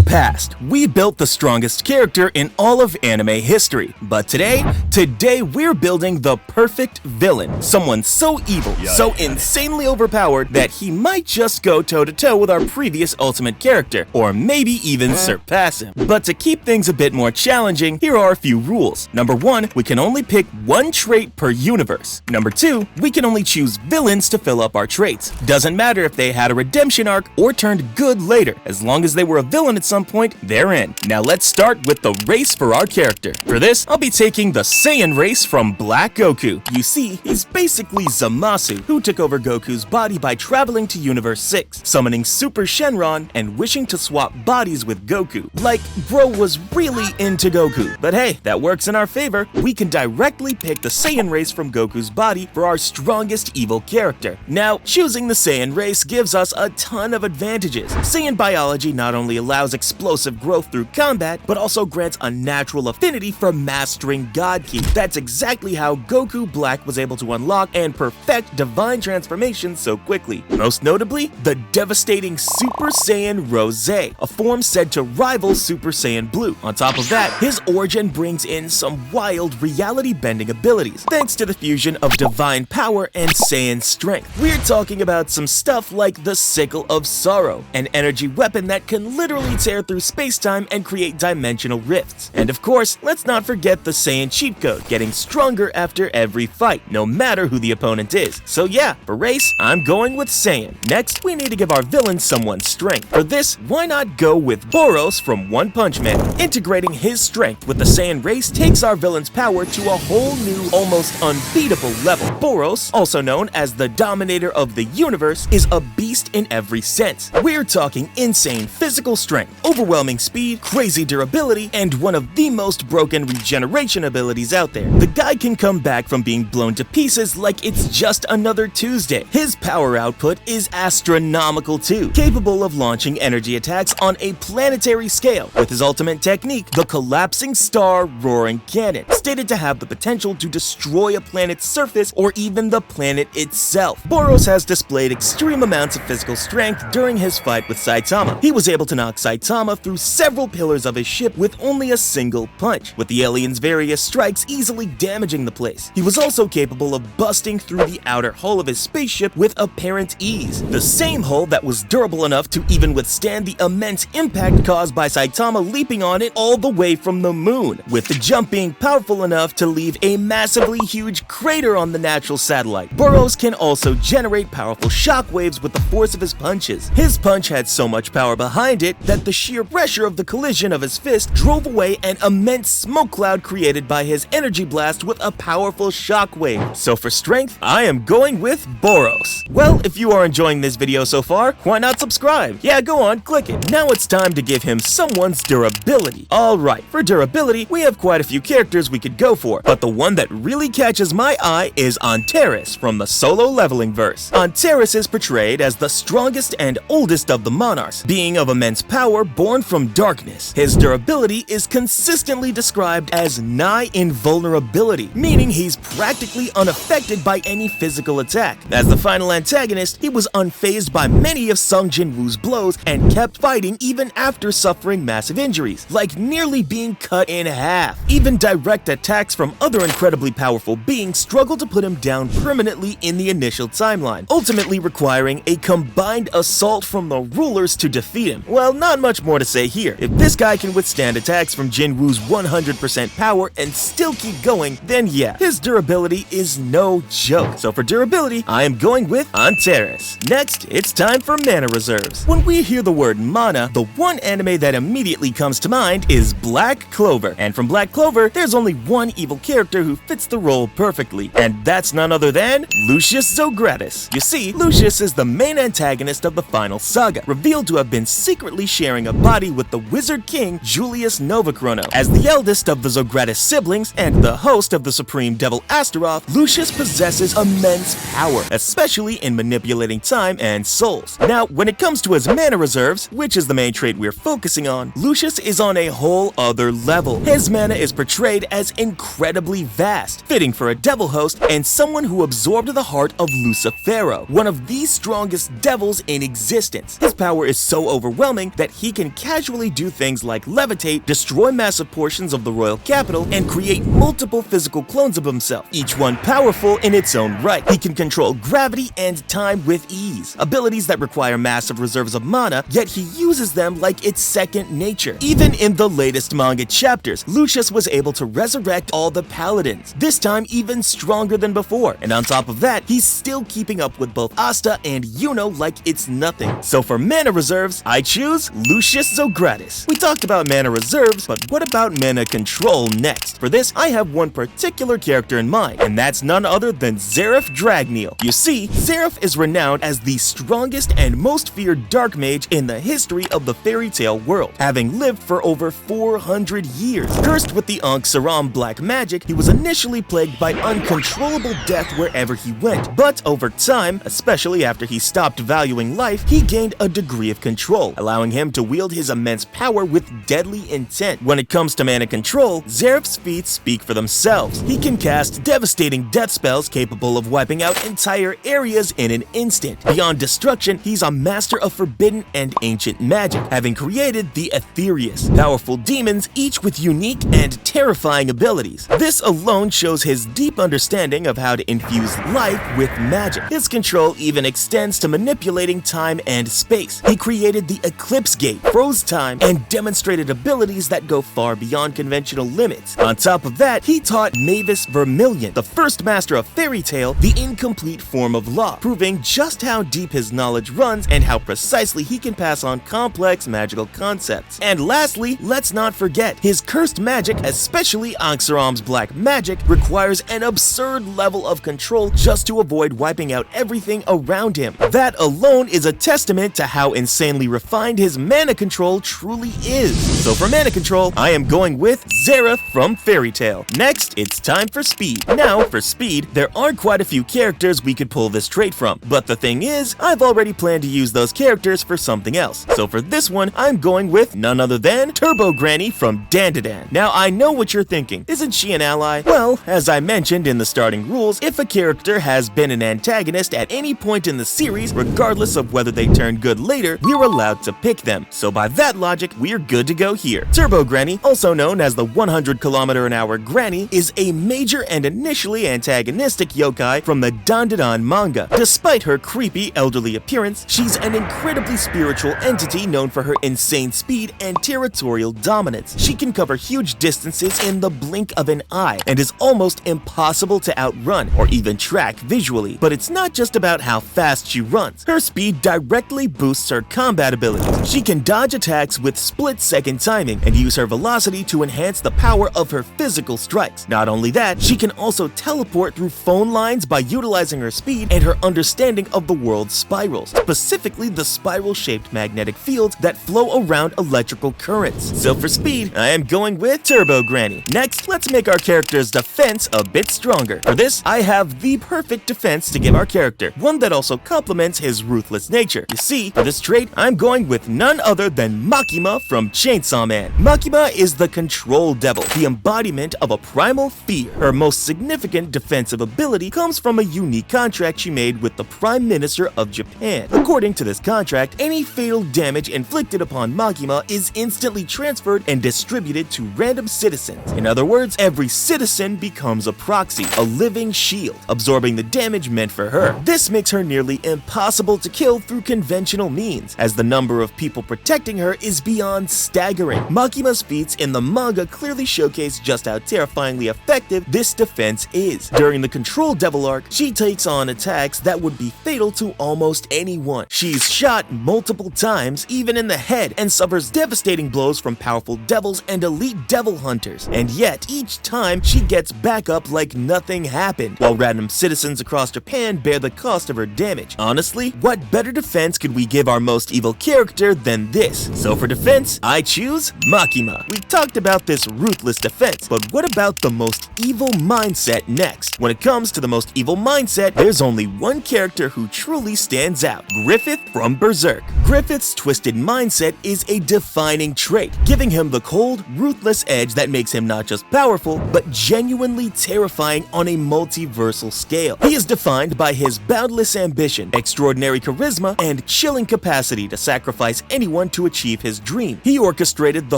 past, we built the strongest character in all of anime history, but today we're building the perfect villain. Someone so evil, so insanely overpowered that he might just go toe-to-toe with our previous ultimate character, or maybe even surpass him. But to keep things a bit more challenging, here are a few rules. Number 1, we can only pick one trait per universe. Number 2, we can only choose villains to fill up our traits. Doesn't matter if they had a redemption arc or turned good later, as long as they were a villain at some point, they're in. Now let's start with the race for our character. For this, I'll be taking the Saiyan race from Black Goku. You see, he's basically Zamasu, who took over Goku's body by traveling to Universe 6, summoning Super Shenron, and wishing to swap bodies with Goku. Like, bro was really into Goku, but hey, that works in our favor. We can directly pick the Saiyan race from Goku's body for our strongest evil character. Now, choosing the Saiyan race gives us a ton of advantages. Saiyan biology not only allows explosive growth through combat, but also grants a natural affinity for mastering God Ki. That's exactly how Goku Black was able to unlock and perfect divine transformation so quickly. Most notably, the devastating Super Saiyan Rose, a form said to rival Super Saiyan Blue. On top of that, his origin brings in some wild reality-bending abilities, thanks to the fusion of divine power and Saiyan strength. We're talking about some stuff like the Sickle of Sorrow, an energy weapon that can literally tear through space-time and create dimensional rifts. And of course, let's not forget the Saiyan cheat code, getting stronger after every fight, no matter who the opponent is. So yeah, for race, I'm going with Saiyan. Next, we need to give our villain someone's strength. For this, why not go with Boros from One Punch Man? Integrating his strength with the Saiyan race takes our villain's power to a whole new, almost unbeatable level. Boros, also known as the Dominator of the Universe, is a beast in every sense. We're talking insane physical strength, overwhelming speed, crazy durability, and one of the most broken regeneration abilities out there. The guy can come back from being blown to pieces like it's just another Tuesday. His power output is astronomical too, capable of launching energy attacks on a planetary scale, with his ultimate technique, the Collapsing Star Roaring Cannon, stated to have the potential to destroy a planet's surface or even the planet itself. Boros has displayed extreme amounts of physical strength during his fight with Saitama. He was able to knock Saitama through several pillars of his ship with only a single punch, with the alien's various strikes easily damaging the place. He was also capable of busting through the outer hull of his spaceship with apparent ease, the same hull that was durable enough to even withstand the immense impact caused by Saitama leaping on it all the way from the moon, with the jump being powerful enough to leave a massively huge crater on the natural satellite. Boros can also generate powerful shockwaves with the force of his punches. His punch had so much power behind it that the sheer pressure of the collision of his fist drove away an immense smoke cloud created by his energy blast with a powerful shockwave. So for strength, I am going with Boros. Well, if you are enjoying this video so far, why not subscribe? Yeah, go on, click it. Now it's time to give him someone's durability. Alright, for durability, we have quite a few characters we could go for, but the one that really catches my eye is Antares from the Solo Leveling verse. Antares is portrayed as the strongest and oldest of the monarchs, being of immense power born from darkness. His durability is consistently described as nigh invulnerability, meaning he's practically unaffected by any physical attack. As the final antagonist, he was unfazed by many of Sung Jin-woo's blows and kept fighting even after suffering massive injuries, like nearly being cut in half. Even direct attacks from other incredibly powerful beings struggled to put him down permanently in the initial timeline, ultimately requiring a combined assault from the rulers to defeat him. Well, not much more to say here. If this guy can withstand attacks from Jin-woo's 100% power and still keep going, then yeah, his durability is no joke. So for durability, I am going with Antares. Next, it's time for mana reserves. When we hear the word mana, the one anime that immediately comes to mind is Black Clover. And from Black Clover, there's only one evil character who fits the role perfectly, and that's none other than Lucius Zogratis. You see, Lucius is the main antagonist of the final saga, revealed to have been secretly sharing a body with the Wizard King Julius Novachrono. As the eldest of the Zogratis siblings and the host of the Supreme Devil Astaroth, Lucius possesses immense power, especially in manipulating time and souls. Now, when it comes to his mana reserves, which is the main trait we're focusing on, Lucius is on a whole other level. His mana is portrayed as incredibly vast, fitting for a devil host and someone who absorbed the heart of Lucifero, one of the strongest devils in existence. His power is so overwhelming that he can casually do things like levitate, destroy massive portions of the royal capital, and create multiple physical clones of himself, each one powerful in its own right. He can control gravity and time with ease, abilities that require massive reserves of mana, yet he uses them like it's second nature. Even in the latest manga chapters, Lucius was able to resurrect all the paladins, this time even stronger than before, and on top of that, he's still keeping up with both Asta and Yuno like it's nothing. So for mana reserves, I choose Lucius Zogratis. We talked about mana reserves, but what about mana control next? For this, I have one particular character in mind, and that's none other than Zeref Dragneel. You see, Zeref is renowned as the strongest and most feared dark mage in the history of the fairy tale world, having lived for over 400 years. Cursed with the Ankh-Saram black magic, he was initially plagued by uncontrollable death wherever he went, but over time, especially after he stopped valuing life, he gained a degree of control, allowing him to wield his immense power with deadly intent. When it comes to mana control, Zeref's feats speak for themselves. He can cast devastating death spells capable of wiping out entire areas in an instant. Beyond destruction, he's a master of forbidden and ancient magic, having created the Aetherius, powerful demons, each with unique and terrifying abilities. This alone shows his deep understanding of how to infuse life with magic. His control even extends to manipulating time and space. He created the Eclipse Gate, froze time, and demonstrated abilities that go far beyond conventional limits. On top of that, he taught Mavis Vermilion, the first master of fairy tale, the incomplete form of law, proving just how deep his knowledge runs and how precisely he can pass on complex magical concepts. And lastly, let's not forget, his cursed magic, especially Ankh-Saram's black magic, requires an absurd level of control just to avoid wiping out everything around him. That alone is a testament to how insanely refined his mana control truly is. So for mana control, I am going with Zeref from Fairy Tail. Next, it's time for speed. Now, for speed, there are quite a few characters we could pull this trait from, but the thing is, I've already planned to use those characters for something else. So for this one, I'm going with none other than Turbo Granny from Dandadan. Now, I know what you're thinking. Isn't she an ally? Well, as I mentioned in the starting rules, if a character has been an antagonist at any point in the series, regardless of whether they turn good later, we're allowed to pick them. So by that logic, we're good to go here. Turbo Granny, also known as the 100km/h Granny, is a major and initially antagonistic yokai from the Dandadan manga. Despite her creepy elderly appearance, she's an incredibly spiritual entity known for her insane speed and territorial dominance. She can cover huge distances in the blink of an eye and is almost impossible to outrun or even track visually. But it's not just about how fast she runs. Her speed directly boosts her combat abilities. She can dodge attacks with split-second timing and use her velocity to enhance the power of her physical strikes. Not only that, she can also teleport through phone lines by utilizing her speed and her understanding of the world's spirals, specifically the spiral-shaped magnetic fields that flow around electrical currents. So for speed, I am going with Turbo Granny. Next, let's make our character's defense a bit stronger. For this, I have the perfect defense to give our character, one that also complements his ruthless nature. You see, for this trait, I'm going with none other than Makima from Chainsaw Man. Makima is the control devil, the embodiment of a primal fear. Her most significant defensive ability comes from a unique contract she made with the Prime Minister of Japan. According to this contract, any fatal damage inflicted upon Makima is instantly transferred and distributed to random citizens. In other words, every citizen becomes a proxy, a living shield, absorbing the damage meant for her. This makes her nearly impossible to kill through conventional means, as the number of people protecting her is beyond staggering. Makima's feats in the manga clearly showcase just how terrifyingly effective this defense is. During the Control Devil arc, she takes on attacks that would be fatal to almost anyone. She's shot multiple times, even in the head, and suffers devastating blows from powerful devils and elite devil hunters. And yet, each time, she gets back up like nothing happened, while random citizens across Japan bear the cost of her damage. Honestly, what better defense could we give our most evil character than this? So for defense, I choose Makima. We talked about this ruthless defense, but what about the most evil mindset next? When it comes to the most evil mindset, there's only one character who truly stands out: Griffith from Berserk. Griffith's twisted mindset is a defining trait, giving him the cold, ruthless edge that makes him not just powerful, but genuinely terrifying on a multiversal scale. He is defined by his boundless ambition, extraordinary charisma, and chilling capacity to sacrifice anyone one to achieve his dream. He orchestrated the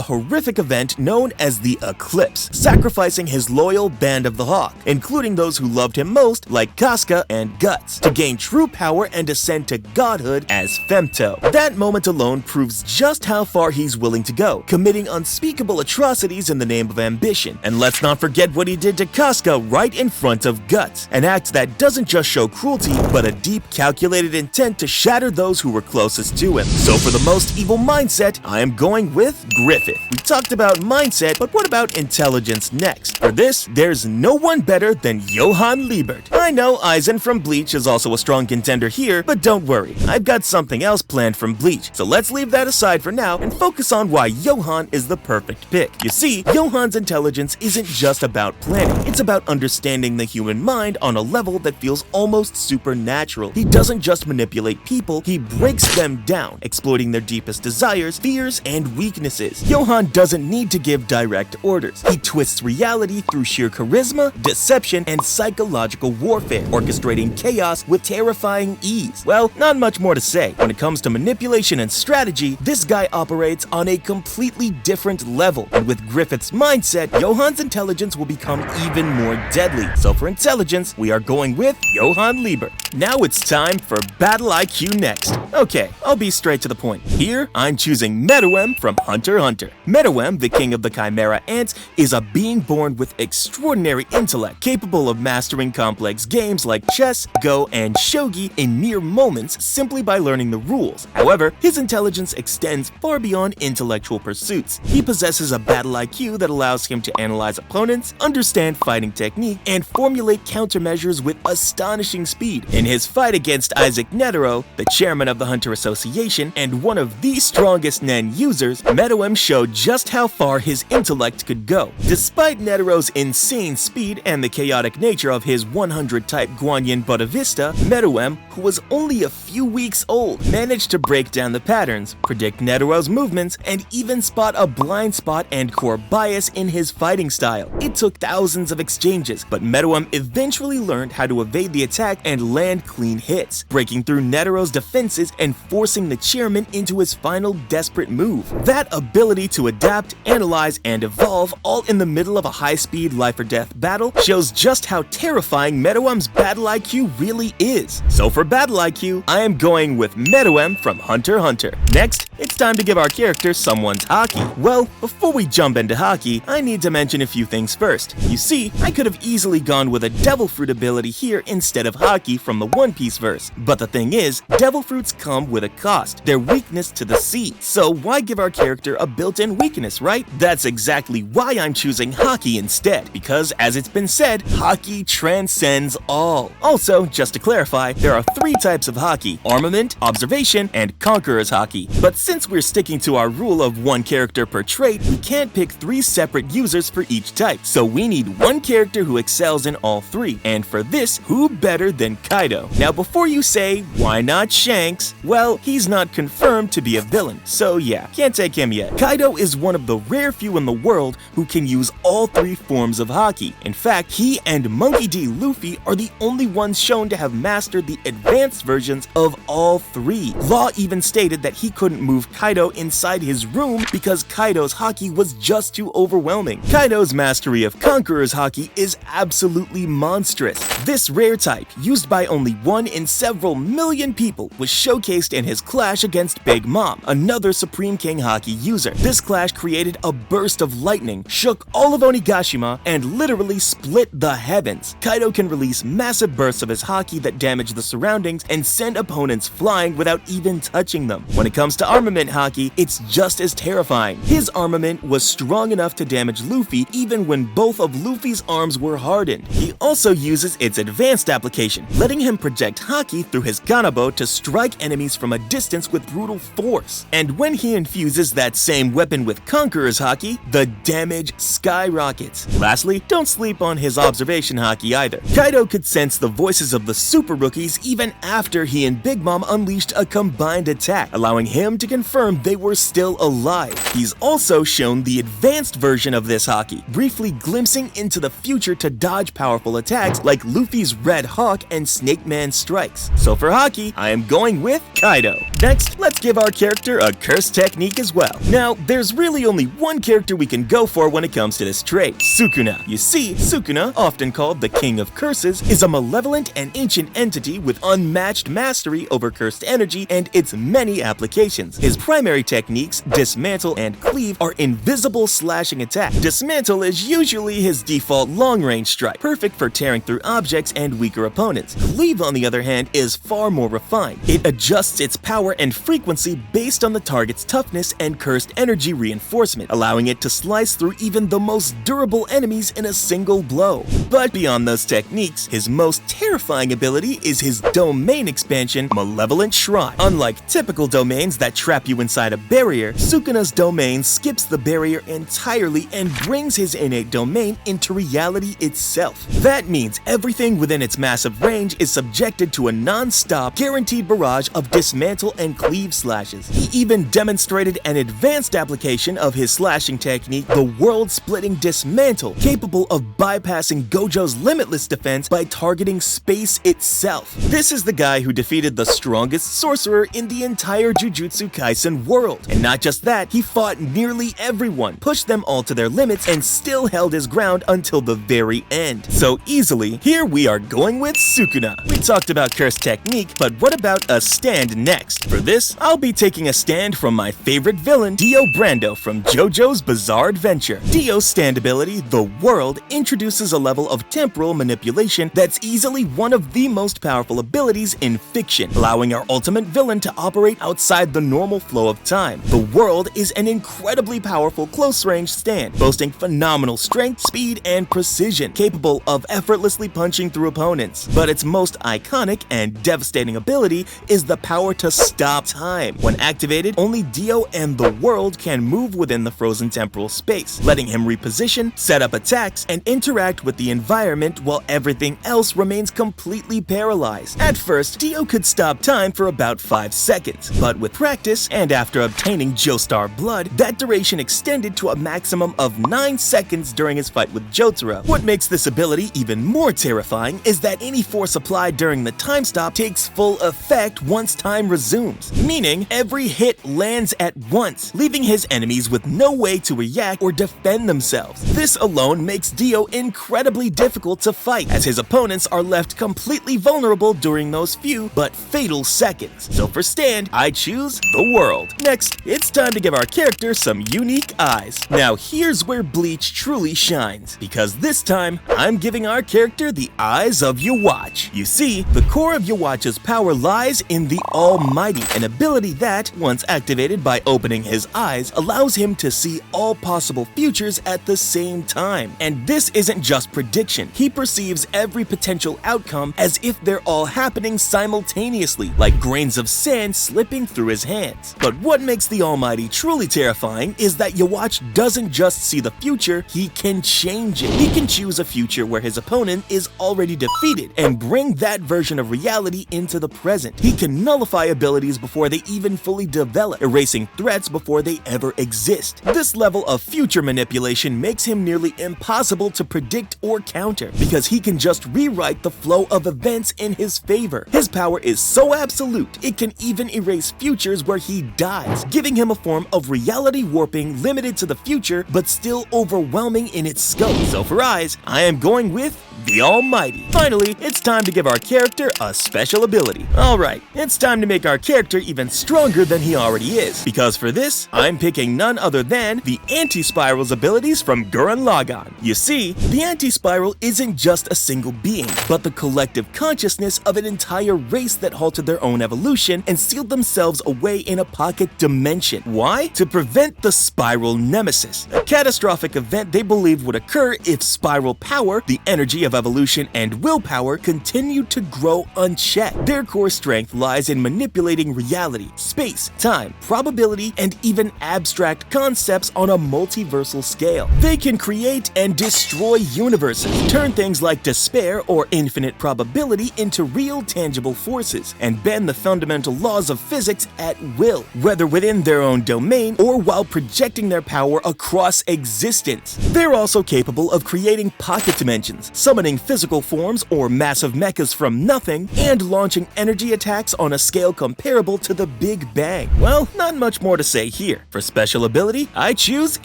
horrific event known as the Eclipse, sacrificing his loyal Band of the Hawk, including those who loved him most like Casca and Guts, to gain true power and ascend to godhood as Femto. That moment alone proves just how far he's willing to go, committing unspeakable atrocities in the name of ambition. And let's not forget what he did to Casca right in front of Guts, an act that doesn't just show cruelty, but a deep, calculated intent to shatter those who were closest to him. So for the most evil mindset, I am going with Griffith. We talked about mindset, but what about intelligence next? For this, there's no one better than Johann Liebert. I know Aizen from Bleach is also a strong contender here, but don't worry, I've got something else planned from Bleach, so let's leave that aside for now and focus on why Johann is the perfect pick. You see, Johann's intelligence isn't just about planning, it's about understanding the human mind on a level that feels almost supernatural. He doesn't just manipulate people, he breaks them down, exploiting their deepest desires, fears, and weaknesses. Johann doesn't need to give direct orders. He twists reality through sheer charisma, deception, and psychological warfare, orchestrating chaos with terrifying ease. Well, not much more to say. When it comes to manipulation and strategy, this guy operates on a completely different level, and with Griffith's mindset, Johann's intelligence will become even more deadly. So for intelligence, we are going with Johann Liebert. Now it's time for Battle IQ next. Okay, I'll be straight to the point. Here, I'm choosing Meruem from Hunter x Hunter. Meruem, the king of the Chimera Ants, is a being born with extraordinary intellect, capable of mastering complex games like chess, go, and shogi in mere moments simply by learning the rules. However, his intelligence extends far beyond intellectual pursuits. He possesses a battle IQ that allows him to analyze opponents, understand fighting technique, and formulate countermeasures with astonishing speed. In his fight against Isaac Netero, the chairman of the Hunter Association and one of the strongest Nen users, Meruem showed just how far his intellect could go. Despite Netero's insane speed and the chaotic nature of his 100-type Guanyin Buena Vista, Meruem, who was only a few weeks old, managed to break down the patterns, predict Netero's movements, and even spot a blind spot and core bias in his fighting style. It took thousands of exchanges, but Meruem eventually learned how to evade the attack and land clean hits, breaking through Netero's defenses and forcing the chairman into his final desperate move. That ability to adapt, analyze, and evolve all in the middle of a high-speed life-or-death battle shows just how terrifying Meruem's battle IQ really is. So for battle IQ, I am going with Meruem from Hunter x Hunter. Next, it's time to give our character someone's haki. Well, before we jump into haki, I need to mention a few things first. You see, I could have easily gone with a Devil Fruit ability here instead of haki from the One Piece verse. But the thing is, Devil Fruits come with a cost, their weakness to the sea. So why give our character a built-in weakness, right? That's exactly why I'm choosing haki instead, because as it's been said, haki transcends all. Also, just to clarify, there are 3 types of haki: armament, observation, and conqueror's haki. But since we're sticking to our rule of 1 character per trait, we can't pick 3 separate users for each type. So we need 1 character who excels in all 3. And for this, who better than Kaido? Now before you say, why not Shanks? Well, he's not confirmed to be a villain, so yeah, can't take him yet. Kaido is one of the rare few in the world who can use all 3 forms of haki. In fact, he and Monkey D. Luffy are the only ones shown to have mastered the advanced versions of all 3. Law even stated that he couldn't move Kaido inside his room because Kaido's haki was just too overwhelming. Kaido's mastery of Conqueror's haki is absolutely monstrous. This rare type, used by only 1 in several million people, was showcased in his clash against Big Mom, another Supreme King haki user. This clash created a burst of lightning, shook all of Onigashima, and literally split the heavens. Kaido can release massive bursts of his haki that damage the surroundings and send opponents flying without even touching them. When it comes to armament haki, it's just as terrifying. His armament was strong enough to damage Luffy even when both of Luffy's arms were hardened. He also uses its advanced application, letting him project haki through his Ganabo to strike enemies from a distance with brutal force. And when he infuses that same weapon with Conqueror's haki, the damage skyrockets. Lastly, don't sleep on his observation haki either. Kaido could sense the voices of the super rookies even after he and Big Mom unleashed a combined attack, allowing him to confirm they were still alive. He's also shown the advanced version of this haki, briefly glimpsing into the future to dodge powerful attacks like Luffy's Red Hawk and Snake Man strikes. So for haki, I am going with Kaido. Next, let's give our character character a curse technique as well. Now, there's really only one character we can go for when it comes to this trait, Sukuna. You see, Sukuna, often called the King of Curses, is a malevolent and ancient entity with unmatched mastery over cursed energy and its many applications. His primary techniques, Dismantle and Cleave, are invisible slashing attacks. Dismantle is usually his default long-range strike, perfect for tearing through objects and weaker opponents. Cleave, on the other hand, is far more refined. It adjusts its power and frequency based on the target's toughness and cursed energy reinforcement, allowing it to slice through even the most durable enemies in a single blow. But beyond those techniques, his most terrifying ability is his domain expansion, Malevolent Shrine. Unlike typical domains that trap you inside a barrier, Sukuna's domain skips the barrier entirely and brings his innate domain into reality itself. That means everything within its massive range is subjected to a non-stop, guaranteed barrage of dismantle and cleave slashes. He even demonstrated an advanced application of his slashing technique, the world-splitting dismantle, capable of bypassing Gojo's limitless defense by targeting space itself. This is the guy who defeated the strongest sorcerer in the entire Jujutsu Kaisen world. And not just that, he fought nearly everyone, pushed them all to their limits, and still held his ground until the very end. So easily, here we are going with Sukuna. We talked about curse technique, but what about a stand next? For this, I'll be taking a stand from my favorite villain, Dio Brando from JoJo's Bizarre Adventure. Dio's stand ability, the World, introduces a level of temporal manipulation that's easily one of the most powerful abilities in fiction, allowing our ultimate villain to operate outside the normal flow of time. The World is an incredibly powerful close-range stand, boasting phenomenal strength, speed, and precision, capable of effortlessly punching through opponents. But its most iconic and devastating ability is the power to stop time. When activated, only Dio and the World can move within the frozen temporal space, letting him reposition, set up attacks, and interact with the environment while everything else remains completely paralyzed. At first, Dio could stop time for about 5 seconds, but with practice, and after obtaining Joestar blood, that duration extended to a maximum of 9 seconds during his fight with Jotaro. What makes this ability even more terrifying is that any force applied during the time stop takes full effect once time resumes, meaning every hit lands at once, leaving his enemies with no way to react or defend themselves. This alone makes Dio incredibly difficult to fight, as his opponents are left completely vulnerable during those few but fatal seconds. So for stand, I choose the World. Next, it's time to give our character some unique eyes. Now here's where Bleach truly shines, because this time, I'm giving our character the eyes of Yhwach. You see, the core of Yhwach's power lies in the Almighty, an ability that, once activated by opening his eyes, allows him to see all possible futures at the same time. And this isn't just prediction. He perceives every potential outcome as if they're all happening simultaneously, like grains of sand slipping through his hands. But what makes the Almighty truly terrifying is that Yhwach doesn't just see the future, he can change it. He can choose a future where his opponent is already defeated and bring that version of reality into the present. He can nullify abilities before they even fully develop, erasing threats before they ever exist. This level of future manipulation makes him nearly impossible to predict or counter, because he can just rewrite the flow of events in his favor. His power is so absolute, it can even erase futures where he dies, giving him a form of reality warping limited to the future, but still overwhelming in its scope. So for eyes, I am going with the Almighty. Finally, it's time to give our character a special ability. Alright, it's time to make our character even stronger than he already is, because for this, I'm picking none other than the Anti-Spiral's abilities from Gurren Lagann. You see, the Anti-Spiral isn't just a single being, but the collective consciousness of an entire race that halted their own evolution and sealed themselves away in a pocket dimension. Why? To prevent the Spiral Nemesis, a catastrophic event they believed would occur if Spiral power, the energy of evolution, and willpower continued to grow unchecked. Their core strength lies in manipulating reality, space, time, probability, and even abstract concepts on a multiversal scale. They can create and destroy universes, turn things like despair or infinite probability into real tangible forces, and bend the fundamental laws of physics at will, whether within their own domain or while projecting their power across existence. They're also capable of creating pocket dimensions, summoning summoning physical forms or massive mechas from nothing, and launching energy attacks on a scale comparable to the Big Bang. Well, not much more to say here. For special ability, I choose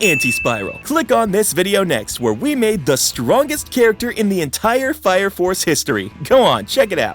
Anti-Spiral. Click on this video next, where we made the strongest character in the entire Fire Force history. Go on, check it out.